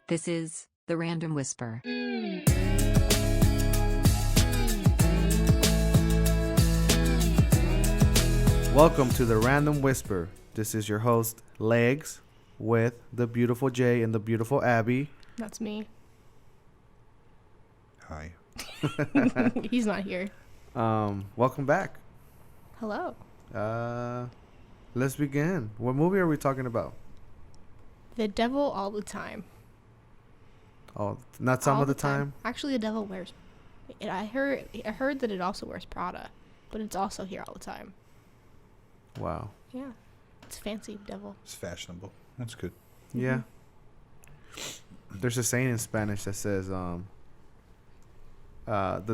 This is The Random Whisper. Welcome to The Random Whisper. This is your host, Legs, with the beautiful Jay and the beautiful Abby. That's me. Hi. He's not here. Welcome back. Hello. Let's begin. What movie are we talking about? The devil all the time. Oh, not some All of the the time? Actually, the devil wears. I heard that it also wears Prada, but it's also here all the time. Wow. Yeah, it's fancy devil. It's fashionable. That's good. Yeah. There's a saying in Spanish that says, the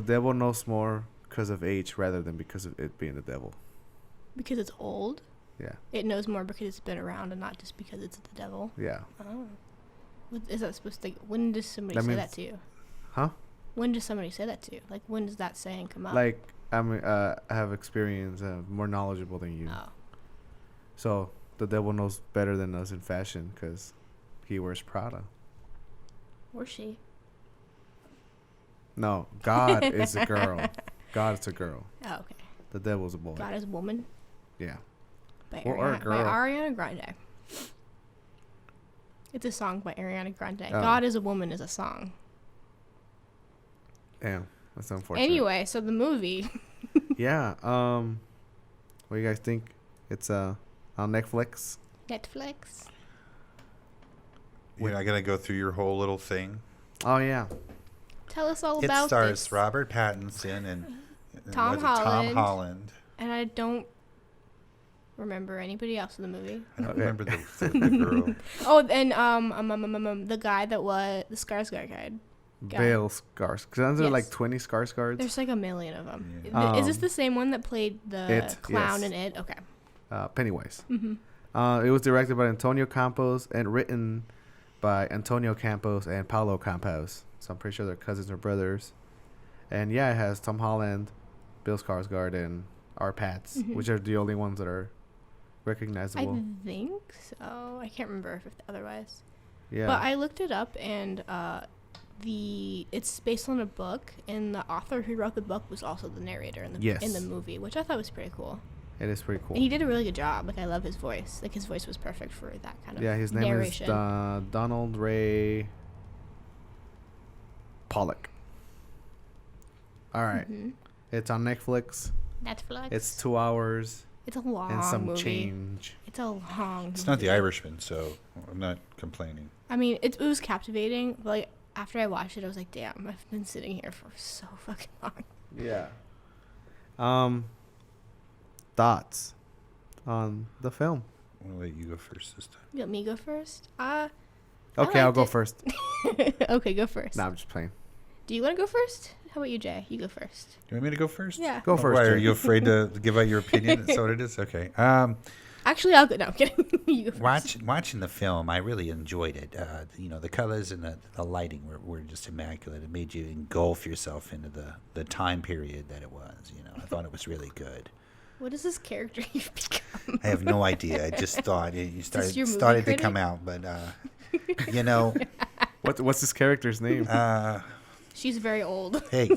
devil knows more because of age rather than because of it being the devil. Because it's old. Yeah. It knows more because it's been around and not just because it's the devil. Yeah. Oh. What is that supposed to? When does somebody That say means- that to you? Huh? When does somebody say that to you? Like, when does that saying come up? Like, I have experience, more knowledgeable than you. Oh. So the devil knows better than us in fashion because he wears Prada. Or she. No, God is a girl. God is a girl. Oh, okay. The devil's a boy. God is a woman. Yeah. By Or a by girl. Ariana Grande. It's a song by Ariana Grande. Oh. God is a Woman is a song. Damn. That's unfortunate. Anyway, so the movie. Yeah. What do you guys think? It's on Netflix. Netflix. You're not going to go through your whole little thing? Oh yeah. Tell us all It about stars this. Robert Pattinson and Tom was it Tom Holland. Holland. And I don't remember anybody else in the movie. I don't Okay. remember the girl. Oh, and the guy that was the Skarsgård guy. Bale Skarsgård. Because there Yes. like 20 Skarsgårds. There's like a million of them. Yeah. Is this the same one that played the It, clown yes. in It? Okay. Pennywise. Mm-hmm. It was directed by Antonio Campos and written by Antonio Campos and Paulo Campos. So I'm pretty sure they're cousins or brothers. And yeah, it has Tom Holland, Bill Skarsgård, and R. Pats, which are the only ones that are recognizable. I think so. I can't remember if otherwise. Yeah. But I looked it up, and it's based on a book, and the author who wrote the book was also the narrator in the Yes. in the movie, which I thought was pretty cool. It is pretty cool. And he did a really good job. Like, I love his voice. Like, his voice was perfect for that kind of His name narration. is Donald Ray Pollock. All right. Mhm. It's on Netflix. Netflix. It's 2 hours It's a long and some movie. change. It's a long. It's not The movie. Irishman, so I'm not complaining. I mean, it was captivating. But like, after I watched it, I was like, damn, I've been sitting here for so fucking long. Yeah. Thoughts on the film? I'm going to let you go first this time. You let me go first? Okay, I'll liked go it. first. Okay, go first. Nah, I'm just playing. Do you want to go first? How about you, Jay? You go first. You want me to go first? Yeah. Go first. Why, are Jay. you afraid to give out your opinion? Is that what it is? Okay. Actually, I'll go. No, I'm kidding. You go first. Watching the film, I really enjoyed it. The colors and the lighting were just immaculate. It made you engulf yourself into the time period that it was. I thought it was really good. What is this character you've become? I have no idea. I just thought you this started your movie to critic? come out, but What's this character's name? She's very old. hey,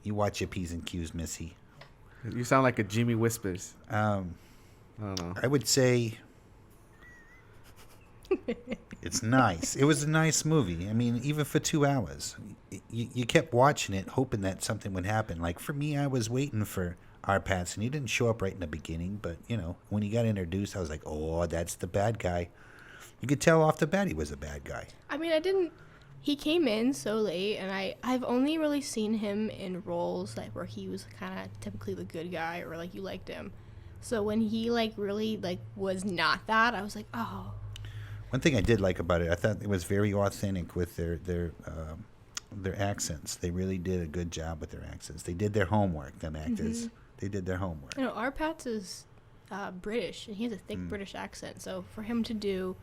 you watch your P's and Q's, Missy. You sound like a Jimmy Whispers. I don't know. I would say it's nice. It was a nice movie. I mean, even for 2 hours, you kept watching it, hoping that something would happen. Like for me, I was waiting for R. Pattinson. He didn't show up right in the beginning, but when he got introduced, I was like, oh, that's the bad guy. You could tell off the bat he was a bad guy. I mean, he came in so late, and I've only really seen him in roles like where he was kind of typically the good guy, or like you liked him. So when he really was not that, I was like, oh. One thing I did like about it, I thought it was very authentic with their accents. They really did a good job with their accents. They did their homework. Them actors, They did their homework. R. Pats is British, and he has a thick British accent. So for him to do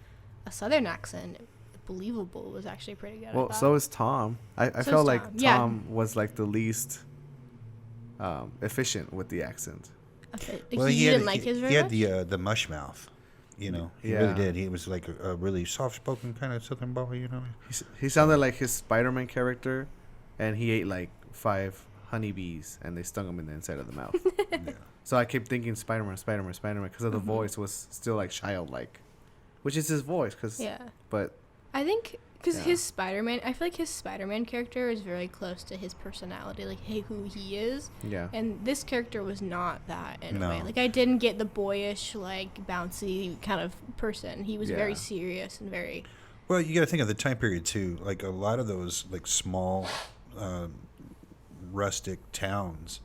a Southern accent, believable, was actually pretty good. Well, so is Tom. I So felt is like Tom. Yeah. Tom was like the least efficient with the accent. Like, Well, he had didn't like his very much? had the mush mouth. You know, he Yeah. really did. He was like a really soft-spoken kind of Southern boy. You know. He sounded like his Spider-Man character, and he ate like 5 honeybees, and they stung him in the inside of the mouth. Yeah. So I kept thinking Spider-Man, Spider-Man, Spider-Man, because of the voice was still like childlike, which is his voice. Yeah. But I think because Yeah. his Spider-Man, I feel like his Spider-Man character is very close to his personality, like who he is. yeah, And this character was not that in No. a way. Like I didn't get the boyish, like bouncy kind of person. He was very Yeah. serious and very. Well, you got to think of the time period too. Like a lot of those like small, rustic towns,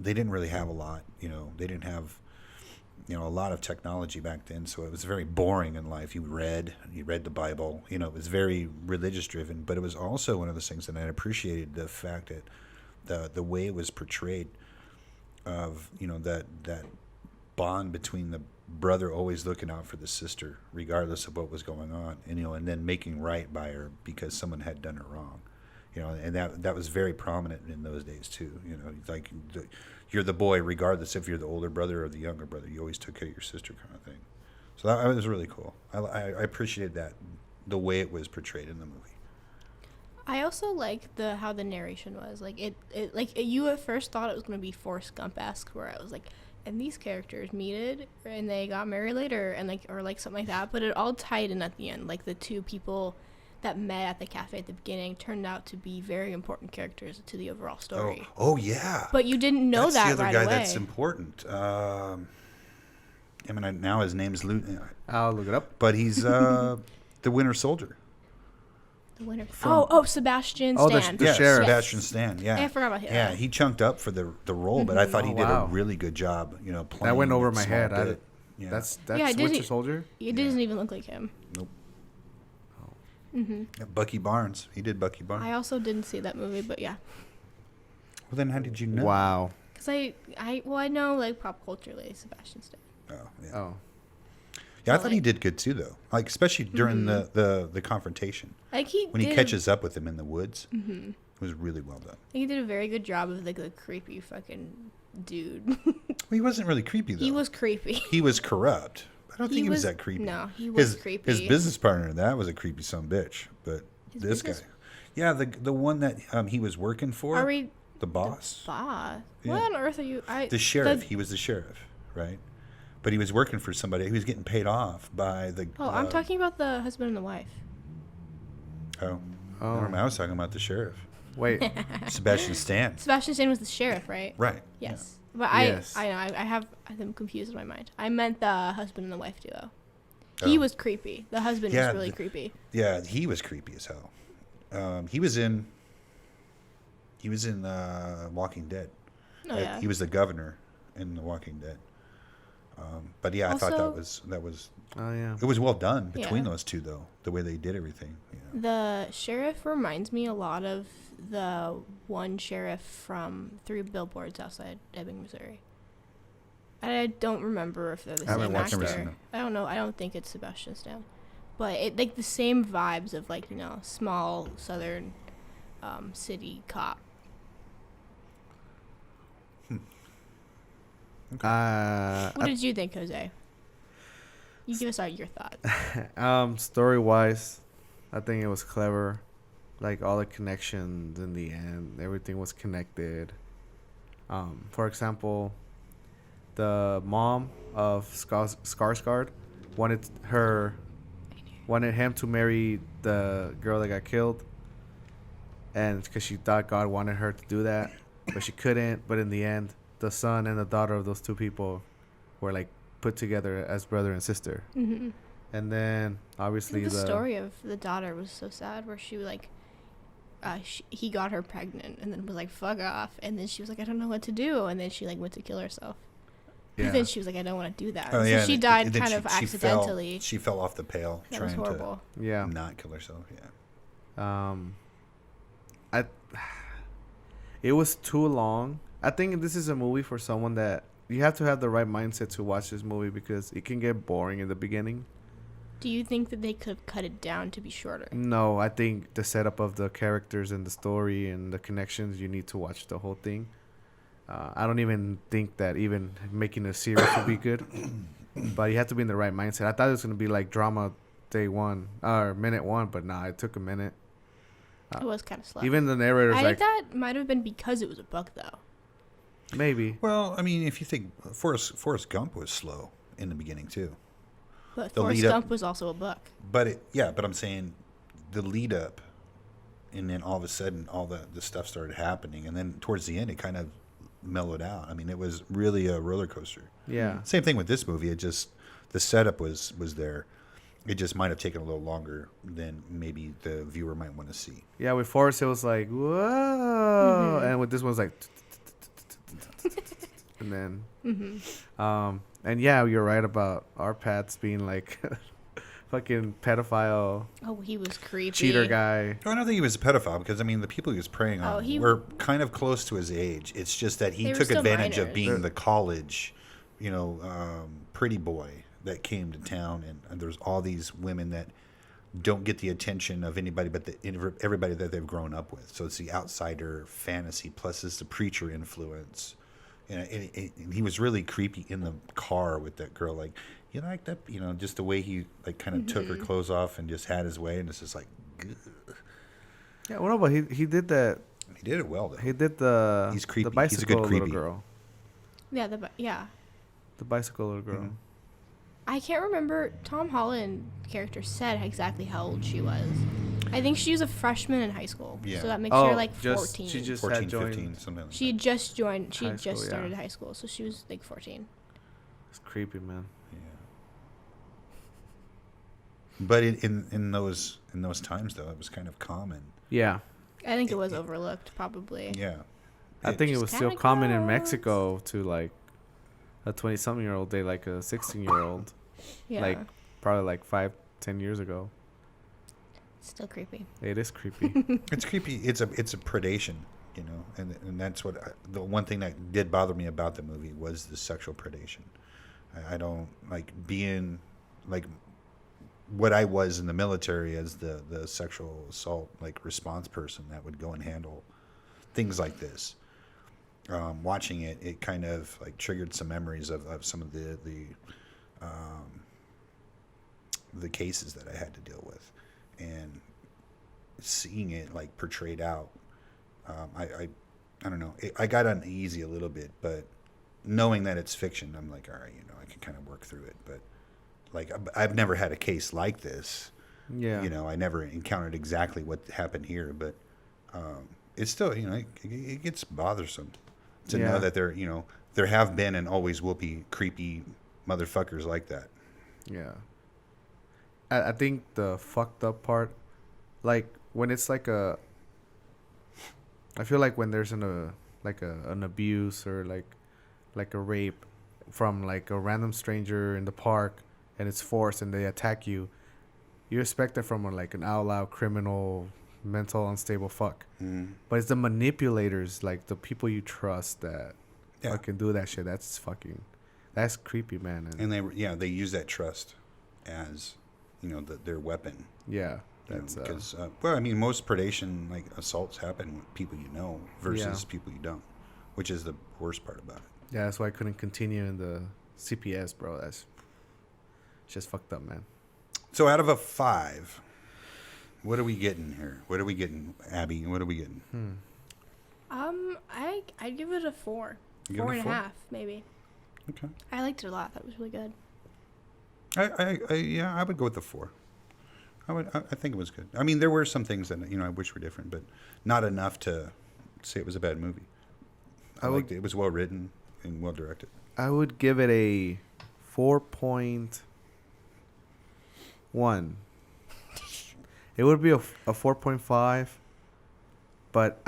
they didn't really have a lot. You know, they didn't have, you know, a lot of technology back then. So it was very boring in life. You read the Bible. You know, it was very religious driven. But it was also one of those things that I appreciated the fact that the way it was portrayed, of you know that bond between the brother always looking out for the sister regardless of what was going on, and you know, and then making right by her because someone had done her wrong, you know, and that was very prominent in those days too. You know, like you're the boy regardless if you're the older brother or the younger brother. You always took care of your sister, kind of thing. So that was really cool. I appreciated that, the way it was portrayed in the movie. I also like how the narration was. Like you at first thought it was going to be Forrest Gump-esque, where I was like, and these characters meted and they got married later, and or something like that. But it all tied in at the end. Like the two people that met at the cafe at the beginning turned out to be very important characters to the overall story. Oh yeah. But you didn't know that's that the other right guy away. that's important. I mean, now his name's I'll look it up. but he's the Winter Soldier. The winner. From- Sebastian Oh, the Stan. the sheriff. Sebastian Stan. Yeah, I forgot about him. Yeah, he chunked up for the role, but I thought he Oh, did wow. a really good job. You know, playing That went over a my small head. bit. Yeah. That's Yeah, it Winter didn't- Soldier. It doesn't even look like him. Nope. Yeah, Bucky Barnes. He did Bucky Barnes. I also didn't see that movie, but yeah. Well, then how did you know? Wow. Because I know like pop culture, like Sebastian Stan. Oh, yeah. Oh, Yeah, I So, thought he like- did good too, though. Like especially during the confrontation Like when he catches up with him in the woods. Mm-hmm. It was really well done. He did a very good job of like the creepy fucking dude. Well, he wasn't really creepy though. He was creepy. He was corrupt. I don't He think he was was- that creepy. no, he was his, creepy. His business partner, that was a creepy son of a bitch. But His this business- guy, yeah, the one that he was working for, Are we the boss, boss? Yeah. What on earth are you? the sheriff. He was the sheriff, right? But he was working for somebody. He was getting paid off by the. I'm talking about the husband and the wife. Oh, Oh. never mind, I was talking about the sheriff, wait. Sebastian Stan. Sebastian Stan was the sheriff, right? Right. Yes. But Yes. I know I have them confused in my mind. I meant the husband and the wife duo. He Oh. was creepy. The husband Yeah, was really creepy. Yeah, he was creepy as hell. He was in Walking Dead. Oh yeah. He was the governor in The Walking Dead. But yeah, I thought Also- that was Oh yeah. it was well done between Yeah. those two though. The way they did everything. You know. The sheriff reminds me a lot of the one sheriff from 3 Billboards Outside Ebbing, Missouri. I don't remember if they're the I haven't same watched it. Never actor. seen it. I don't know. I don't think it's Sebastian Stan, but it like the same vibes of like small southern city cop. What did you think, Jose? You give us your thoughts. Story wise, I think it was clever. Like all the connections in the end, everything was connected. For example, the mom of Skarsgård wanted him to marry the girl that got killed, and because she thought God wanted her to do that, but she couldn't. But in the end, the son and the daughter of those two people were like put together as brother and sister. Mm-hmm. And then obviously The story of the daughter was so sad, where she like, he got her pregnant and then was like, "Fuck off," and then she was like, "I don't know what to do," and then she like went to kill herself. Yeah. And then she was like, "I don't want to do that." Oh, So yeah, she and died then kind of she accidentally. She fell off the pail That was trying horrible. Yeah. to not kill herself. Yeah. It was too long. I think this is a movie for someone that you have to have the right mindset to watch this movie because it can get boring in the beginning. Do you think that they could have cut it down to be shorter? No, I think the setup of the characters and the story and the connections, you need to watch the whole thing. I don't even think that even making a series would be good. but you have to be in the right mindset. I thought it was gonna be like drama day one or minute one, but nah, it took a minute. It was kind of slow. Even the narrator's I like, think that might have been because it was a book, though. maybe. Well, I mean, if you think Forrest Gump was slow in the beginning too. But The Forrest lead up- Gump was also a book. But but I'm saying the lead up, and then all of a sudden all the stuff started happening, and then towards the end it kind of mellowed out. I mean, it was really a roller coaster. Yeah. Same thing with this movie. It just the setup was there. It just might have taken a little longer than maybe the viewer might want to see. Yeah, with Forrest it was like, whoa, and with this one it was like, and then, and yeah, you're right about our Pats being like, fucking pedophile Oh, he was creepy. cheater guy. I don't think he was a pedophile because, I mean, the people he was preying Oh, on he- were kind of close to his age. It's just that he They were took still advantage of minors. being the college, pretty boy that came to town. And there's all these women that don't get the attention of anybody but everybody that they've grown up with. So it's the outsider fantasy plus it's the preacher influence. And he was really creepy in the car with that girl. Like, you like that? Just the way he like kind of took her clothes off and just had his way. And it's just like, ugh. Yeah, well, no, but he did that. He did it well, though. He did the He's creepy. the He's a good bicycle creepy. little girl. Yeah, The bicycle little girl. Mhm. I can't remember. Tom Holland character said exactly how old she was. I think she was a freshman in high school. Yeah. So that makes Oh, her like just- 14. she just 14, had joined. 15, something like She that. just joined. She High just school, yeah. started high school, so she was like 14. It's creepy, man. Yeah. But in those times, though, it was kind of common. Yeah, I think it was overlooked, probably. Yeah. I think it just was still kinda common in gross. Mexico to like a 20-something-year-old date like a 16-year-old, Yeah. like probably like 5-10 years ago. Still creepy. It is creepy. It's creepy. It's a predation, and that's what the one thing that did bother me about the movie was the sexual predation. I don't like being like what I was in the military as the sexual assault like response person that would go and handle things like this. Watching it kind of like triggered some memories of some of the cases that I had to deal with, and seeing it like portrayed out, I don't know. I got uneasy a little bit, but knowing that it's fiction, I'm like, all right, I can kind of work through it. But like, I've never had a case like this. Yeah. I never encountered exactly what happened here, but it's still, it gets bothersome to Yeah. know that there have been and always will be creepy motherfuckers like that. Yeah. I think the fucked up part, like when it's like I feel like when there's an abuse or like a rape from like a random stranger in the park and it's forced and they attack you, you expect it from like an out loud criminal, mental unstable fuck. But it's the manipulators, like the people you trust that fucking do that shit. That's creepy, man. And they use that trust as their weapon. Yeah, that's because most predation like assaults happen with people versus people you don't, which is the worst part about it. yeah. That's why I couldn't continue in the CPS, bro. That's just fucked up, man. So out of a 5, what are we getting here? What are we getting, Abby? What are we getting? I'd give it a 4. You give it a 4? 4.5, maybe. Okay. I liked it a lot. That was really good. I would go with the 4. I think it was good. I mean, there were some things that I wish were different, but not enough to say it was a bad movie. I liked it. It was well written and well directed. I would give it a 4.1. It would be a 4.5, but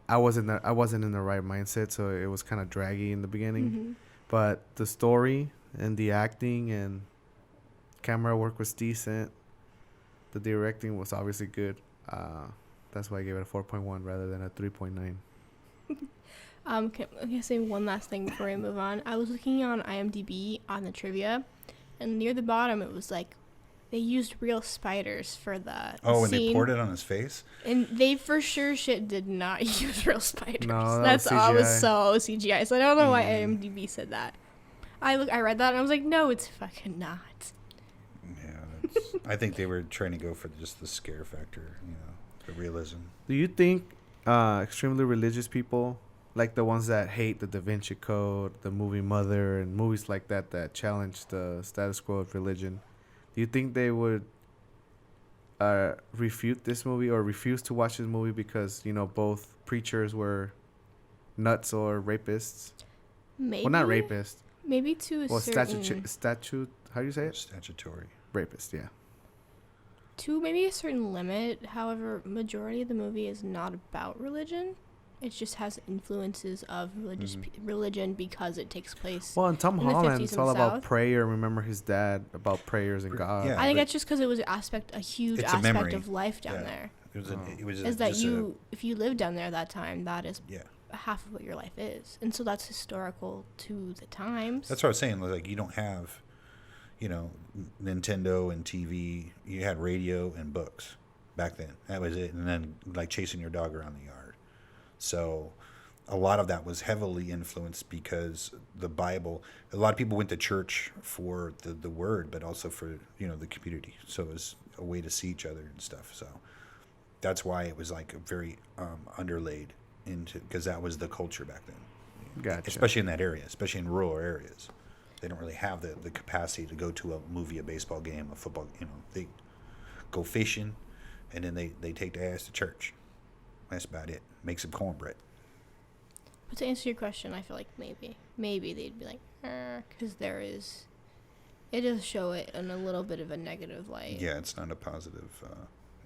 I wasn't in the right mindset, so it was kind of draggy in the beginning. Mm-hmm. But the story and the acting and camera work was decent. The directing was obviously good. That's why I gave it a 4.1 rather than a 3.9. Can I say one last thing before I move on? I was looking on IMDb on the trivia, and near the bottom it was like they used real spiders for the and scene. they poured it on his face? And they for sure did not use real spiders. No, that That's was all was CGI. so CGI. So I don't know why IMDb said that. I read that and I was like, no, it's fucking not. Yeah, I think they were trying to go for just the scare factor, the realism. Do you think extremely religious people, like the ones that hate the Da Vinci Code, the movie Mother, and movies like that challenge the status quo of religion, do you think they would refute this movie or refuse to watch this movie because, both preachers were nuts or rapists? Maybe. Well, not rapists. Maybe to a certain... Statute, how do you say it? Statutory. Rapist, yeah. To maybe a certain limit. However, majority of the movie is not about religion. It just has influences of religion because it takes place. Well, and Tom in the Holland, 50s it's in all the about South. prayer. Remember his dad about prayers and God. Yeah. I think but that's just because it was a huge it's a aspect memory. of life down Yeah. there. It was Is that just if you lived down there that time, that is yeah. half of what your life is, and so that's historical to the times. That's what I was saying. Like, you don't have, Nintendo and TV. You had radio and books back then. That was it. And then, like, chasing your dog around the yard. So a lot of that was heavily influenced because the Bible, a lot of people went to church for the word, but also for, the community. So it was a way to see each other and stuff. So that's why it was, like, a very underlaid into, because that was the culture back then. Gotcha. Especially in that area, especially in rural areas. They don't really have the capacity to go to a movie, a baseball game, a football. They go fishing, and then they take their ass to church. That's about it. Make some cornbread. But to answer your question, I feel like maybe they'd be like, because it does show it in a little bit of a negative light. Yeah, it's not a positive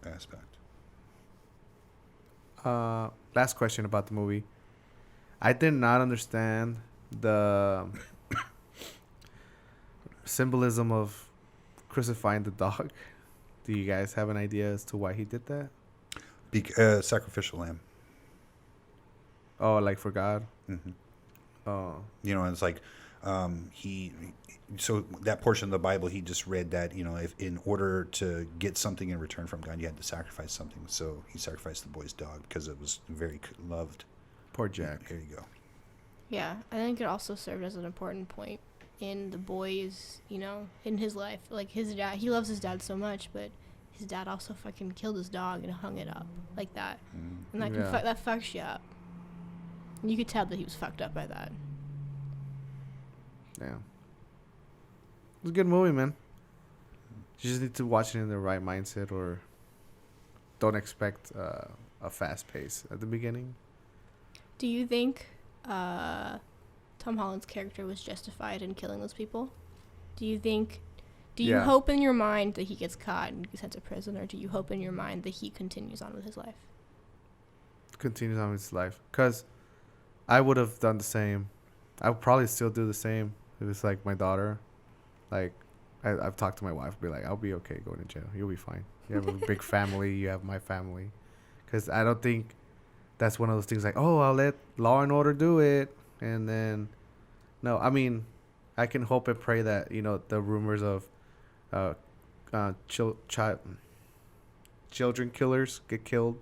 aspect. Last question about the movie. I did not understand the symbolism of crucifying the dog. Do you guys have an idea as to why he did that? Sacrificial lamb. Oh, like for God? Mm-hmm. Oh. It's like so that portion of the Bible, he just read that, if in order to get something in return from God, you had to sacrifice something. So he sacrificed the boy's dog because it was very loved. Poor Jack. Here you go. Yeah, I think it also served as an important point in the boy's, in his life. Like, his dad, he loves his dad so much, but his dad also fucking killed his dog and hung it up like that. And that, that fucks you up. And you could tell that he was fucked up by that. Yeah. It was a good movie, man. You just need to watch it in the right mindset, or don't expect a fast pace at the beginning. Do you think Tom Holland's character was justified in killing those people? Do you hope in your mind that he gets caught and gets sent to prison, or do you hope in your mind that he continues on with his life? Continues on with his life. Because I would have done the same. I would probably still do the same if it's like my daughter. Like, I've talked to my wife, be like, I'll be okay going to jail. You'll be fine. You have a big family. You have my family. Because I don't think that's one of those things like, oh, I'll let Law and Order do it. And then, no, I mean, I can hope and pray that, the rumors of children killers get killed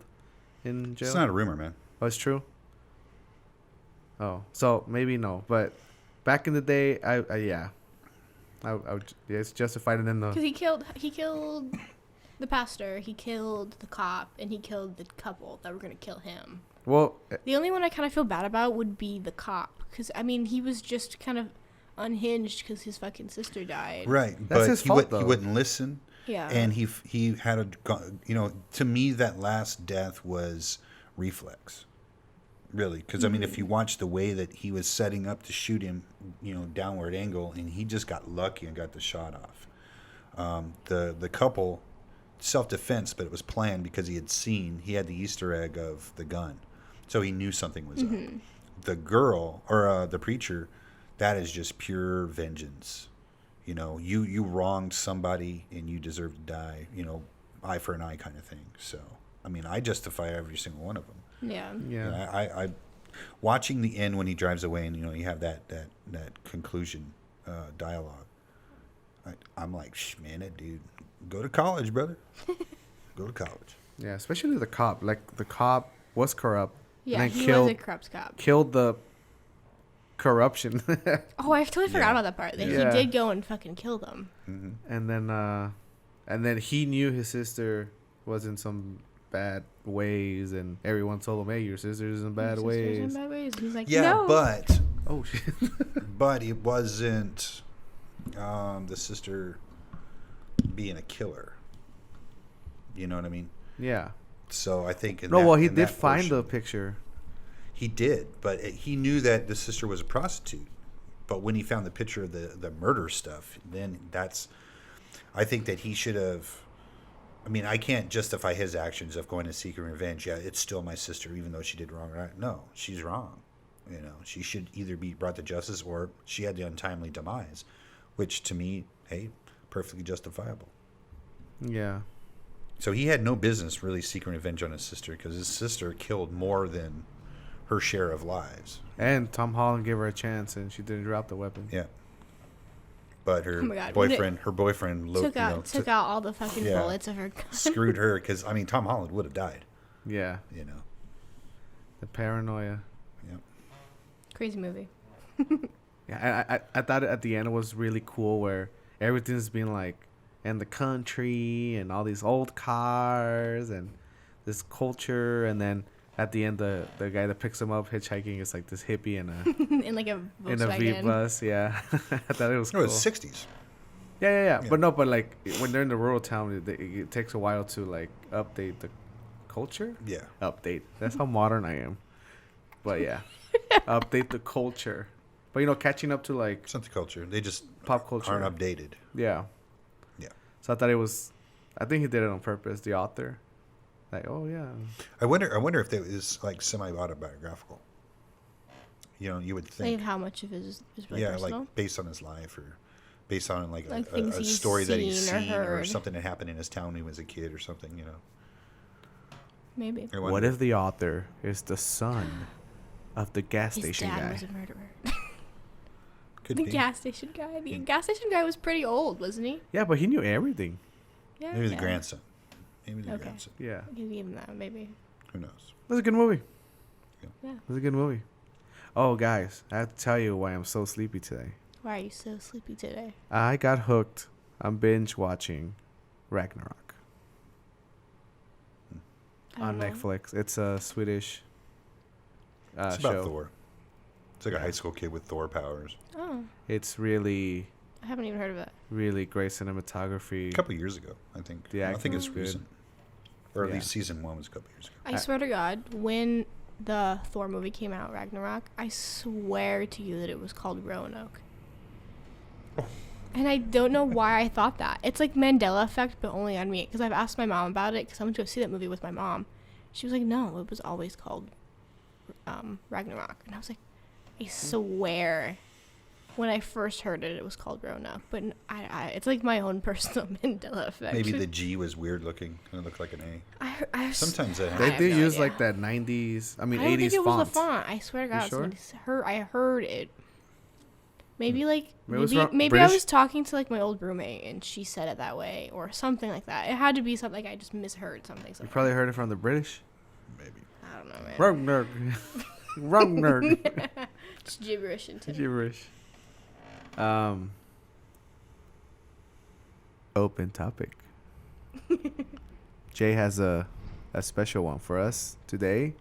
in jail. It's not a rumor, man. Oh, it's true? Oh, so maybe no. But back in the day, I would, it's justified. And then because he killed the pastor, he killed the cop, and he killed the couple that were going to kill him. Well, the only one I kind of feel bad about would be the cop, because I mean, he was just kind of unhinged because his fucking sister died. Right, that's but his fault, though. He wouldn't listen. Yeah, and he had to me that last death was reflex. Really, because I mean, if you watch the way that he was setting up to shoot him, downward angle, and he just got lucky and got the shot off. The couple, self-defense, but it was planned because he had the Easter egg of the gun, so he knew something was up. The girl or the preacher, that is just pure vengeance. You wronged somebody and you deserve to die. Eye for an eye kind of thing. So I mean, I justify every single one of them. Yeah. I watching the end when he drives away, and you have that conclusion dialogue. I'm like, man, that dude, go to college, brother. Go to college. Yeah, especially the cop. Like, the cop was corrupt. Yeah, and then he was a corrupt cop. Killed the corruption. Oh, I totally forgot Yeah. about that part. That Yeah. he did go and fucking kill them. And then he knew his sister was in some bad ways, and everyone told him, "Hey, your sister's in bad Sisters in ways." bad ways. He's like, Yeah, no. but Oh shit! but it wasn't the sister being a killer. You know what I mean? Yeah. So I think No, well, he in did that find the portion- picture. He did, but he knew that the sister was a prostitute. But when he found the picture of the murder stuff, then I think that he should have. I mean, I can't justify his actions of going and seeking revenge. Yeah, it's still my sister, even though she did wrong. Right? No, she's wrong. You know, she should either be brought to justice or she had the untimely demise, which to me, hey, perfectly justifiable. Yeah. So he had no business really seeking revenge on his sister because his sister killed more than her share of lives. And Tom Holland gave her a chance, and she didn't drop the weapon. Yeah. But her Oh my God, when boyfriend took out all the fucking Yeah. bullets of her gun. screwed her because, I mean, Tom Holland would have died, Yeah. you know. The paranoia. Yeah. Crazy movie. Yeah, I thought at the end it was really cool where everything's been like in the country and all these old cars and this culture, and then at the end the guy that picks him up hitchhiking is like this hippie in a In like a in a V Volkswagen. bus. Yeah, I thought it was No, cool. it was 60s. Yeah. Yeah. But like when they're in the rural town, it takes a while to like update the culture. Yeah. Update. That's how modern I am. But yeah, update the culture. But you know, catching up to like It's not the culture. They just pop culture. aren't updated. Yeah. Yeah. So I thought it was. I think he did it on purpose. The author. Like, oh yeah. I wonder if it was like semi-autobiographical. You know, you would Like think. how much of it is really Yeah, personal. like based on his life or based on like, Like a things he's story that he's seen or seen or heard. something that happened in his town when he was a kid or something, you know. Maybe. I What wonder. if the author is the son of the gas His station dad guy? was a murderer. Could The be. gas station guy. The Hmm. gas station guy was pretty old, wasn't he? Yeah, but he knew everything. Yeah. Maybe the yeah. grandson. Maybe the Okay. grandson. Yeah. I can give him that, maybe. Who knows? It was a good movie. Yeah. It was a good movie. Oh, guys, I have to tell you why I'm so sleepy today. Why are you so sleepy today? I got hooked on binge watching Ragnarok I on don't know. Netflix. It's a Swedish It's about show. Thor. It's like Yeah. a high school kid with Thor powers. Oh, It's really, I haven't even heard of it. really great cinematography. A couple years ago, I think. The I think acting it's was good. recent. Or at Yeah. least season 1 was a couple years ago. I swear to God, when the Thor movie came out, Ragnarok, I swear to you that it was called Roanoke. And I don't know why I thought that. It's like Mandela effect, but only on me. Because I've asked my mom about it, because I went to go see that movie with my mom. She was like, no, it was always called Ragnarok. And I was like, I swear. When I first heard it, it was called Roanoke. But it's like my own personal Mandela effect. Maybe the G was weird looking. It looked like an A. I Sometimes that They have did no use idea. like that 90s, I mean I don't 80s think it font. was the font. I swear to You God, sure? I heard it. Maybe like Maybe it was maybe I British? was talking to like my old roommate and she said it that way or something like that. It had to be something like I just misheard something. You somewhere. probably heard it from the British. Maybe. I don't know, man. Ragnarok. Ragnarok. It's gibberish into Gibberish. Open topic. Jay has a special one for us today.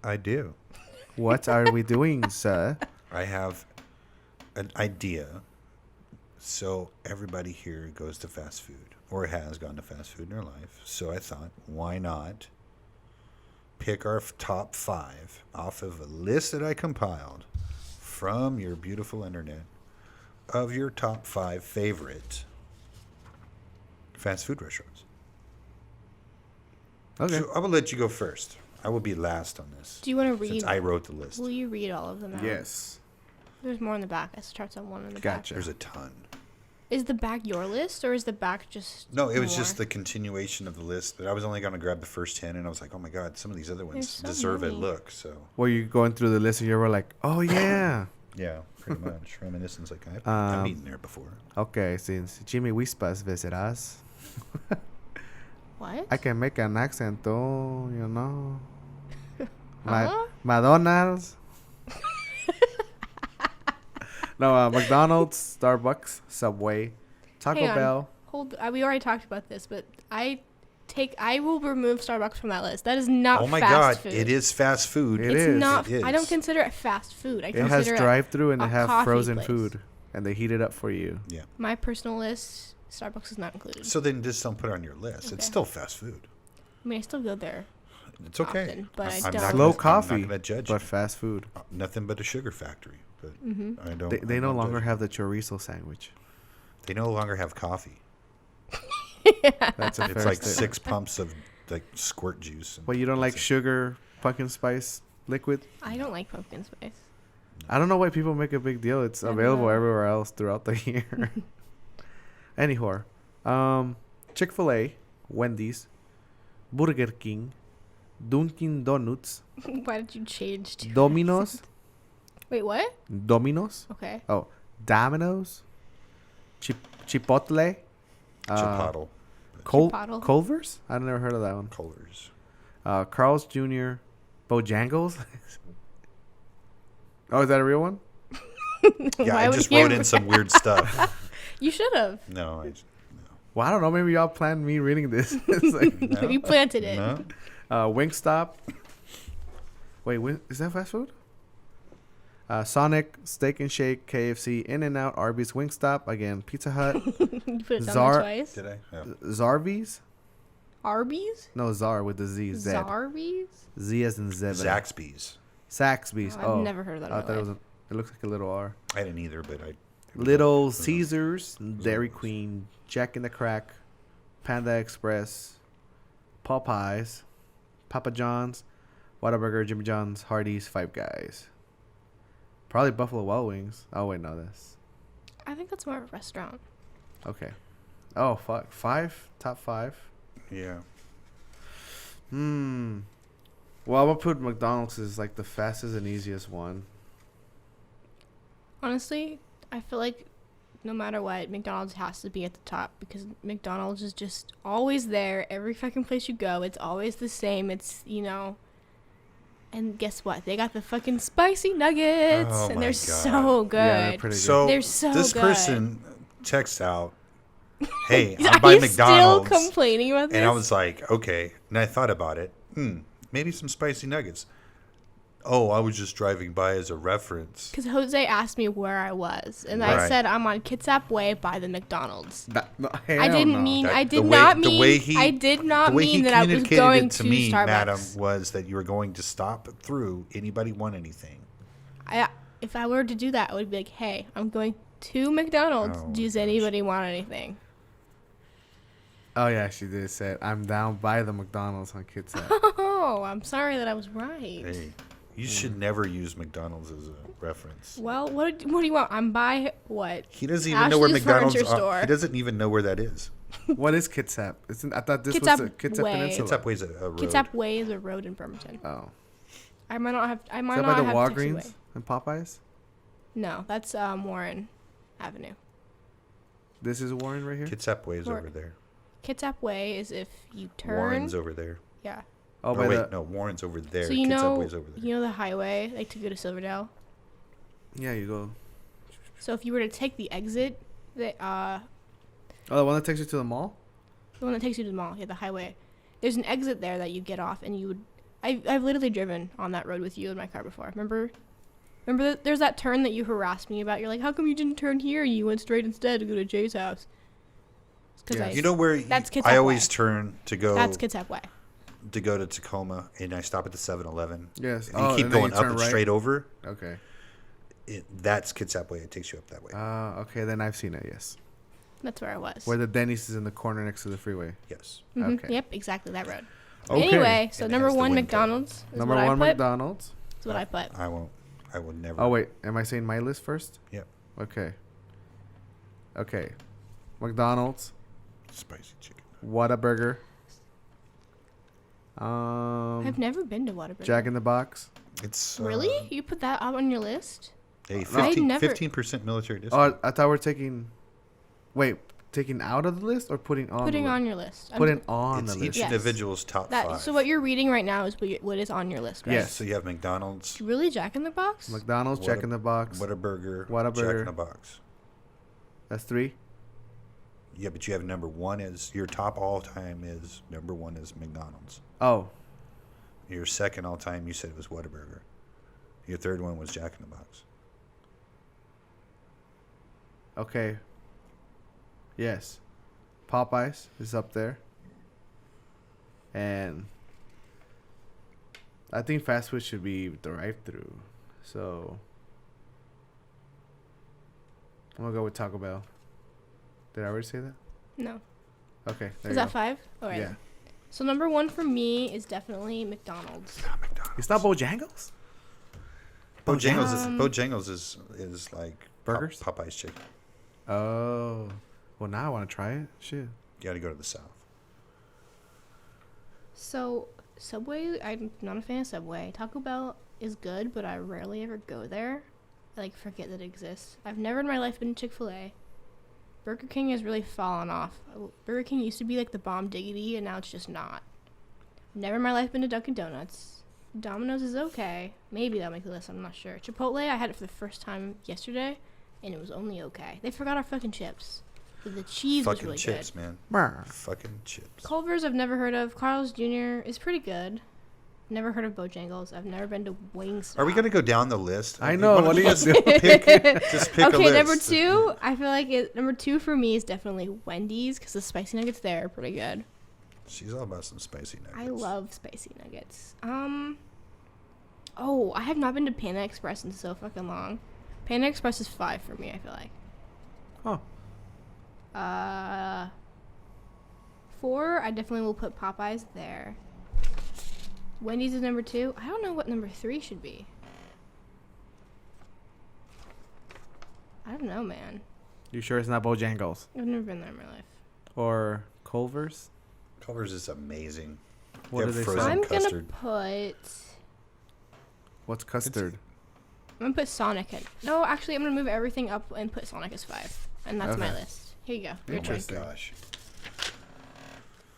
I do. What are we doing, sir? I have an idea. So everybody here goes to fast food or has gone to fast food in their life. So I thought, why not pick our top 5 off of a list that I compiled from your beautiful internet of your top 5 favorite fast food restaurants. Okay. So I will let you go first. I will be last on this. Do you want to read? Since I wrote the list. Will you read all of them out? Yes. There's more in the back. It starts on one in the Gotcha. There's a ton. back. Is the back your list or is the back just? No, it was more? just the continuation of the list. But I was only going to grab the first 10, and I was like, oh my God, some of these other ones There's so deserve a many. look. So, Were you going through the list and you were like, oh, yeah. yeah, pretty much. Reminiscence, like, I've eaten there before. Okay, since Jimmy Whispers visit us, What? I can make an accent too, you know. Huh? Madonna's. No, McDonald's, Starbucks, Subway, Taco Hang on. Bell. We already talked about this, but I will remove Starbucks from that list. That is not Oh my fast God, food. it is fast food. It It's is. not. It I don't is. consider it fast food. I It consider has drive-through and a they have coffee frozen place. food, and they heat it up for you. Yeah. My personal list, Starbucks is not included. So then just don't put it on your list. Okay. It's still fast food. I mean, I still go there. It's okay. Often, but I I'm don't. not Slow gonna- I'm coffee, not gonna judge but you. fast food. Nothing but a sugar factory. But I don't. They I'm no not longer judging. have the chorizo sandwich. They no longer have coffee. That's a It's fair like statement. 6 pumps of like squirt juice. and Well, you don't like that's it. sugar, pumpkin spice, liquid? I don't like pumpkin spice. I don't know why people make a big deal. It's I don't available know. everywhere else throughout the year. Anyhow, Chick-fil-A, Wendy's, Burger King, Dunkin' Donuts, Why did you change to Domino's, Wait, what? Domino's. Okay. Oh, Domino's, Chipotle, Chipotle. Chipotle. Culver's. I've never heard of that one. Colors. Carl's Jr., Bojangles. Oh, is that a real one? Yeah, Why I would just you- wrote in some weird stuff. You should have. No, Well, I don't know. Maybe y'all planned me reading this. It's like, no. You planted it. No. Wingstop. Wait, is that fast food? Sonic, Steak and Shake, KFC, In-N-Out, Arby's, Wingstop, again, Pizza Hut, You put it down Zar- there twice. Did I? Oh. Zarvy's. Arby's? No, Zar with the Z. Z. Zarby's? Z as in zebra. Zaxby's. Saxby's. Oh, I've never heard of that in I my thought it life. was. It looks like a little R. I didn't either, but I. Little Caesars, Dairy Queen, Jack in the Crack, Panda Express, Popeyes, Papa John's, Whataburger, Jimmy John's, Hardee's, Five Guys. Probably Buffalo Wild Wings. Oh wait, no, that's I think that's more of a restaurant. okay. Oh fuck, top five. Yeah. Well, I'm gonna put McDonald's as like the fastest and easiest one. Honestly, I feel like no matter what, McDonald's has to be at the top because McDonald's is just always there. Every fucking place you go, it's always the same. It's, and guess what? They got the fucking spicy nuggets, Oh and my they're God. so good. Yeah, they're pretty So, They're so this good. person texts out, "Hey, Are I'm by you McDonald's," still complaining about this? and I was like, "Okay." And I thought about it. Maybe some spicy nuggets. Oh, I was just driving by as a reference. Because Jose asked me where I was, and I Right. said I'm on Kitsap Way by the McDonald's. Hell I didn't no. mean. That- I the did way- not the mean. way he- I did not The way he mean that I was communicated going it to to me, Starbucks. madam, was that you were going to stop through. Anybody want anything? If I were to do that, I would be like, "Hey, I'm going to McDonald's. Oh my Does gosh. anybody want anything?" Oh yeah, she did say it. I'm down by the McDonald's on Kitsap. Oh, I'm sorry that I was right. Hey, you should never use McDonald's as a reference. Well, what do you want? I'm by what? He doesn't even know where Ashley's McDonald's Furniture are. Store. He doesn't even know where that is. What is Kitsap? I thought this was Kitsap the Kitsap Way. Peninsula. Kitsap Way's a road. Kitsap Way is a road in Bremerton. Oh, I might not have. I might is that not by the have Walgreens taxiway. and Popeyes? No, that's Warren Avenue. This is Warren right here. Kitsap Way's Or- over there. Kitsap Way is if you turn. Warren's over there. Yeah. Oh, Oh, by wait, the no, Warren's over there. So you Kitsap know, Way's over there. you know the highway, like to go to Silverdale. yeah, you go. So if you were to take the exit, the Oh, the one that takes you to the mall. one that takes you to the mall, yeah, the highway. There's an exit there that you get off, and you would. I've literally driven on that road with you in my car before. Remember there's that turn that you harassed me about. You're like, how come you didn't turn here? You went straight instead to go to Jay's house. Yes. You know where That's Kitsap I always Way. turn to go That's Kitsap Way. to go to Tacoma, and I stop at the 7-Eleven. Yes. And you keep and then going up turn and right? straight over. Okay. That's Kitsap Way. It takes you up that way. Okay, then I've seen it. Yes. That's where I was. Where the Denny's is in the corner next to the freeway. Yes. Mhm, okay. Yep, exactly that road. Okay. Anyway, so And it number has the one wind McDonald's is Number what one I put. McDonald's. That's what I put. I won't. I will never. Oh wait, am I saying my list first? Yep. Okay. Okay. McDonald's, Spicy chicken. Whataburger, I've never been to Whataburger. Jack in the Box. It's Really? You put that out on your list? Hey, I never- 15% military discount. Oh, I thought we're taking. Wait, taking out of the list or putting on? Putting the on list? your list. Putting on It's the each list. Yes. individual's top five. So what you're reading right now is what is on your list, right? Yes. So you have McDonald's, Really, Jack in the Box? McDonald's, Jack in the Box. Whataburger, Whataburger. Jack in the Box. That's 3. Yeah, but you have number one is your top all time is number one is McDonald's. Oh, Your second all time you said was Whataburger. Your third one was Jack in the Box. okay. Yes. Popeyes is up there. And I think fast food should be drive-through. So I'm going to go with Taco Bell. Did I already say that? No. Okay. There Is you that go. 5? All right. Yeah. So number 1 for me is definitely McDonald's. Not McDonald's. It's not Bojangles? Bojangles is like Burgers? Popeye's chicken. Oh. Well, now I want to try it. Shit. You got to go to the south. So Subway, I'm not a fan of Subway. Taco Bell is good, but I rarely ever go there. I like forget that it exists. I've never in my life been to Chick-fil-A. Burger King has really fallen off. Burger King used to be like the bomb diggity, and now it's just not. Never in my life been to Dunkin' Donuts. Domino's is okay. Maybe that'll make the list. I'm not sure. Chipotle, I had it for the first time yesterday, and it was only okay. They forgot our fucking chips. But the cheese was Fucking really chips, good. man. Brr. Fucking chips. Culver's I've never heard of. Carl's Jr. is pretty good. Never heard of Bojangles. I've never been to Wingstop. Are we going to go down the list? I know. What do you do? Just pick a Okay, list. number 2, I feel like number 2 for me is definitely Wendy's because the spicy nuggets there are pretty good. She's all about some spicy nuggets. I love spicy nuggets. Oh, I have not been to Panda Express in so fucking long. Panda Express is 5 for me, I feel like. Oh. 4, I definitely will put Popeyes there. Wendy's is number 2. I don't know what number 3 should be. I don't know, man. You sure it's not Bojangles? I've never been there in my life. Or Culver's? Culver's is amazing. What They do have they frozen say? I'm custard. gonna put What's custard? Sonic in. No, actually, I'm gonna move everything up and put Sonic as 5, and that's my Okay. list. Here you go. Oh my Interesting. gosh.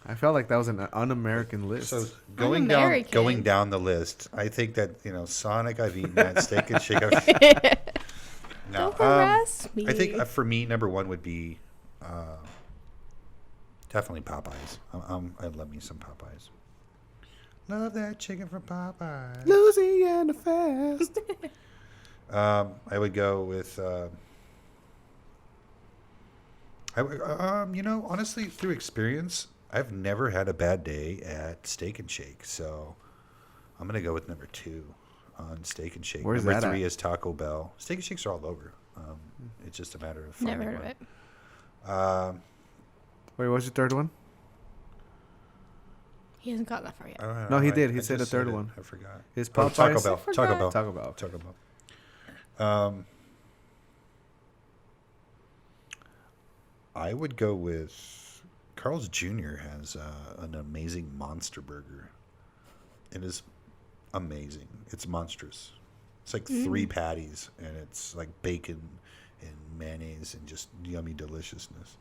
I felt like that was an un-American list. So American. going down the list, I think that Sonic. I've eaten that steak and shake. No, Don't harass me. I think for me, number 1 would be definitely Popeyes. I love me some Popeyes. Love that chicken from Popeyes. Louisiana Fast. I would go with. Honestly, through experience, I've never had a bad day at Steak and Shake, so I'm gonna go with number 2 on Steak and Shake. Where's number that 3 at? is Taco Bell. Steak and Shakes are all over. It's just a matter of Never finding heard of one. it. Wait, what's your third one? He hasn't gotten that far yet. No, he did. I He said the just third it. one. I forgot. His Oh, Taco Popeyes. Bell. forgot. Taco Bell. Taco Bell. Taco Bell. I would go with Carl's Jr. has an amazing monster burger. It is amazing. It's monstrous. It's like 3 patties, and it's like bacon and mayonnaise and just yummy deliciousness.